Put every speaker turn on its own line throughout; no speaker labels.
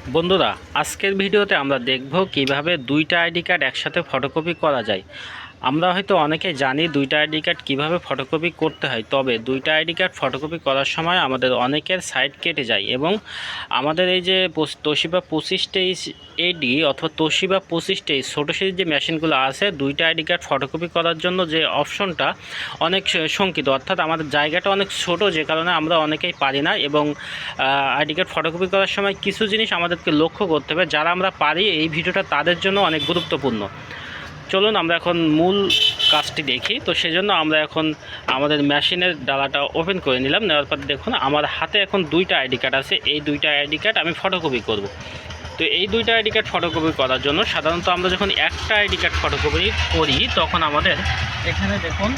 বন্ধুরা, আজকের ভিডিওতে আমরা দেখব কিভাবে দুইটা আইডি কার্ড একসাথে ফটোকপি করা যায়। আমরা হয়তো অনেকেই জানি দুইটা আইডি কার্ড কীভাবে ফটোকপি করতে হয়, তবে দুইটা আইডি কার্ড ফটোকপি করার সময় আমাদের অনেকের সাইড কেটে যায় এবং আমাদের এই যে তোশিবা 2523 এডি অথবা তোশিবা 2523 ছোটো সিরিজ যে মেশিনগুলো আছে, দুইটা আইডি কার্ড ফটোকপি করার জন্য যে অপশনটা অনেক শঙ্কিত, অর্থাৎ আমাদের জায়গাটা অনেক ছোট, যে কারণে আমরা অনেকেই পারি না। এবং আইডি কার্ড ফটোকপি করার সময় কিছু জিনিস আমাদেরকে লক্ষ্য করতে হবে। যারা আমরা পারি, এই ভিডিওটা তাদের জন্য অনেক গুরুত্বপূর্ণ। চলুন আমরা এখন মূল কাজটি দেখি। তো সেজন্য আমরা এখন আমাদের মেশিনের ডালাটা ওপেন করে নিলাম। নেওয়ার পর দেখুন আমার হাতে এখন দুইটা আইডি কার্ড আছে। এই দুইটা আইডি কার্ড আমি ফটোকপি করব। তো এই দুইটা আইডি কার্ড ফটোকপি করার জন্য সাধারণত আমরা যখন একটা আইডি কার্ড ফটোকপি করি, তখন আমাদের এখানে দেখুন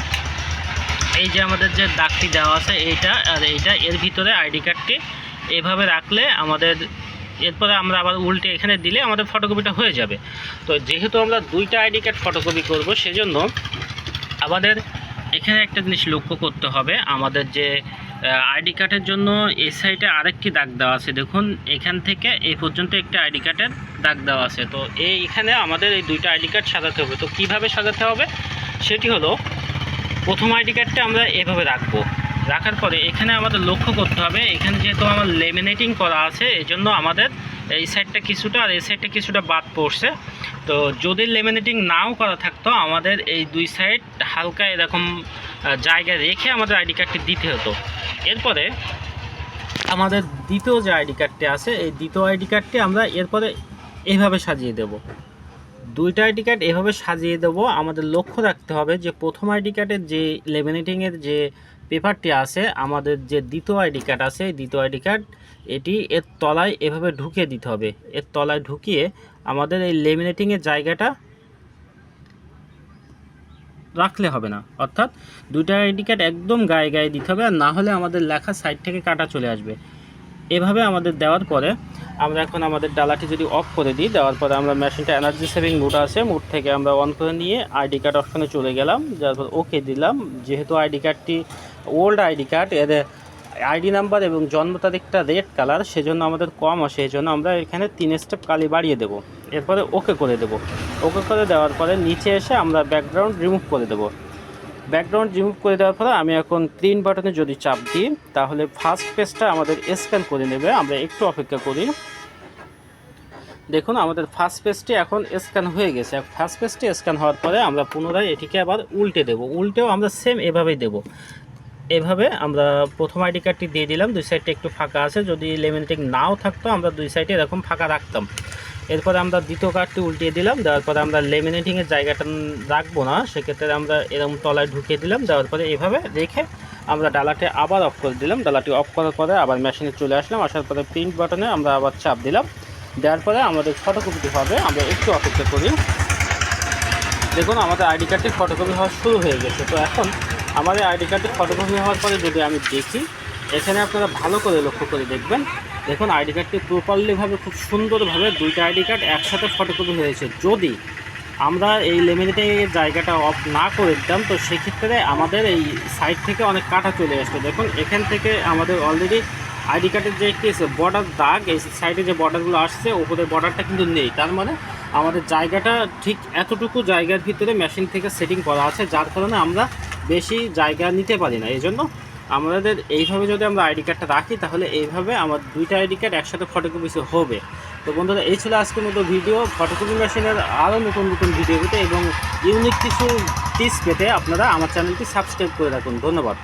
এই যে আমাদের যে দাগটি দেওয়া আছে এইটা আর এইটা, এর ভিতরে আইডি কার্ডটি এভাবে রাখলে আমাদের, এরপরে আমরা আবার উল্টে এখানে দিলে আমাদের ফটোকপিটা হয়ে যাবে। তো যেহেতু আমরা দুইটা আইডি কার্ড ফটোকপি করব, সেজন্য আমাদের এখানে একটা জিনিস লক্ষ্য করতে হবে। আমাদের যে আইডি কার্ডের জন্য এই সাইডে আরেকটি দাগ দেওয়া আছে, দেখুন এখান থেকে এই পর্যন্ত একটা আইডি কার্ডের দাগ দেওয়া আছে। তো এইখানে আমাদের এই দুইটা আইডি কার্ড সাজাতে হবে। তো কিভাবে সাজাতে হবে সেটি হলো, প্রথম আইডি কার্ডটা আমরা এভাবে রাখবো। রাখার পরে এখানে আমাদের লক্ষ্য করতে হবে, এখানে যেহেতু আমার লেমিনেটিং করা আছে, এই জন্য আমাদের এই সাইডটা কিছুটা আর এই সাইডটা কিছুটা বাদ পড়ছে। তো যদি লেমিনেটিং নাও করা থাকতো, আমাদের এই দুই সাইড হালকা এরকম জায়গা রেখে আমাদের আইডি কার্ডটি দিতে হতো। এরপরে আমাদের দ্বিতীয় যে আইডি কার্ডটি আছে, এই দ্বিতীয় আইডি কার্ডটি আমরা এরপরে এইভাবে সাজিয়ে দেব। দুইটা আইডি কার্ড এভাবে সাজিয়ে দেব। আমাদের লক্ষ্য রাখতে হবে যে প্রথম আইডি কার্ডের যে লেমিনেটিংয়ের যে পেপারটি আছে, আমাদের যে দ্বিতীয় আইডি কার্ড আছে, দ্বিতীয় আইডি কার্ড এটি এর তলায় এভাবে ঢুকিয়ে দিতে হবে। এর তলায় ঢুকিয়ে আমাদের এই লেমিনেটিংয়ের জায়গাটা রাখলে হবে না, অর্থাৎ দুইটা আইডি কার্ড একদম গায়ে গায়ে দিতে হবে, আর না হলে আমাদের লেখা সাইড থেকে কাটা চলে আসবে। এভাবে আমাদের দেওয়ার পরে আমরা এখন আমাদের ডালাটি যদি অফ করে দিই, দেওয়ার পরে আমরা মেশিনটা এনার্জি সেভিং মোড আছে, মোড থেকে আমরা অন করে নিয়ে আইডি কার্ড অপশনে চলে গেলাম। যার পর ওকে দিলাম। যেহেতু আইডি কার্ডটি ওল্ড আইডি কার্ড, এর আইডি নাম্বার এবং জন্ম তারিখটা রেড কালার, সেজন্য আমাদের কম আসে, এই জন্য আমরা এখানে 3 স্টেপ কালি বাড়িয়ে দেব। এরপরে ওকে করে দেব। ওকে করে দেওয়ার পরে নিচে এসে আমরা ব্যাকগ্রাউন্ড রিমুভ করে দেব। ব্যাকগ্রাউন্ড রিমুভ করে দেওয়ার পরে আমি এখন প্রিন্ট বাটনে যদি চাপ দিই, তাহলে ফার্স্ট পেজটা আমাদের স্ক্যান করে নেবে। আমরা একটু অপেক্ষা করি। দেখুন আমাদের ফার্স্ট পেজটি এখন স্ক্যান হয়ে গেছে। ফার্স্ট পেজটি স্ক্যান হওয়ার পরে আমরা পুনরায় এটিকে আবার উল্টে দেব। উল্টেও আমরা সেম এভাবেই দেব। এভাবে আমরা প্রথম আইডি কার্ডটি দিয়ে দিলাম। দুই সাইডটা একটু ফাঁকা আছে, যদি লেমিনেটিং নাও থাকতো আমরা দুই সাইডে এরকম ফাঁকা রাখতাম। এরপরে আমরা দ্বিতীয় কার্ডটি উল্টিয়ে দিলাম। দেওয়ার পরে আমরা লেমিনেটিংয়ের জায়গাটা রাখবো না, সেক্ষেত্রে আমরা এরকম তলায় ঢুকিয়ে দিলাম। দেওয়ার পরে এভাবে রেখে আমরা ডালাটি আবার অফ করে দিলাম। ডালাটি অফ করার পরে আবার মেশিনে চলে আসলাম। আসার পরে প্রিন্ট বাটনে আমরা আবার চাপ দিলাম। দেওয়ার পরে আমাদের ফটোকপিটি হবে। আমরা একটু অপেক্ষা করি। দেখুন আমাদের আইডি কার্ডটি ফটোকপি হওয়া শুরু হয়ে গেছে। তো এখন আমাদের আইডি কার্ডটি ফটোকপি হওয়ার পরে যদি আমি দেখি, এখানে আপনারা ভালো করে লক্ষ্য করে দেখবেন। দেখুন আইডি কার্ডটি প্রপারলিভাবে, খুব সুন্দরভাবে দুইটা আইডি কার্ড একসাথে ফটোকপি হয়েছে। যদি আমরা এই লেমিনেটিংয়ের জায়গাটা অফ না করে দিতাম, তো সেক্ষেত্রে আমাদের এই সাইড থেকে অনেক কাটা চলে আসতো। দেখুন এখান থেকে আমাদের অলরেডি আইডি কার্ডের যে একটি বর্ডার দাগ, এই সাইডে যে বর্ডারগুলো আসছে, উপরের বর্ডারটা কিন্তু নেই। তার মানে আমাদের জায়গাটা ঠিক এতটুকু জায়গার ভিতরে মেশিন থেকে সেটিং করা আছে, যার কারণে আমরা বেশি জায়গা নিতে পারি না। এই জন্য আমাদের এইভাবে যদি আমরা আইডি কার্ডটা রাখি, তাহলে এইভাবে আমার দুইটা আইডি কার্ড একসাথে ফটোকপি হবে। তো বন্ধুরা, এই ছিল আজকের মতো ভিডিও। ফটোকপি মেশিনের আরও নতুন নতুন ভিডিও পেতে এবং ইউনিক কিছু টিপস পেতে আপনারা আমার চ্যানেলটি সাবস্ক্রাইব করে রাখুন। ধন্যবাদ।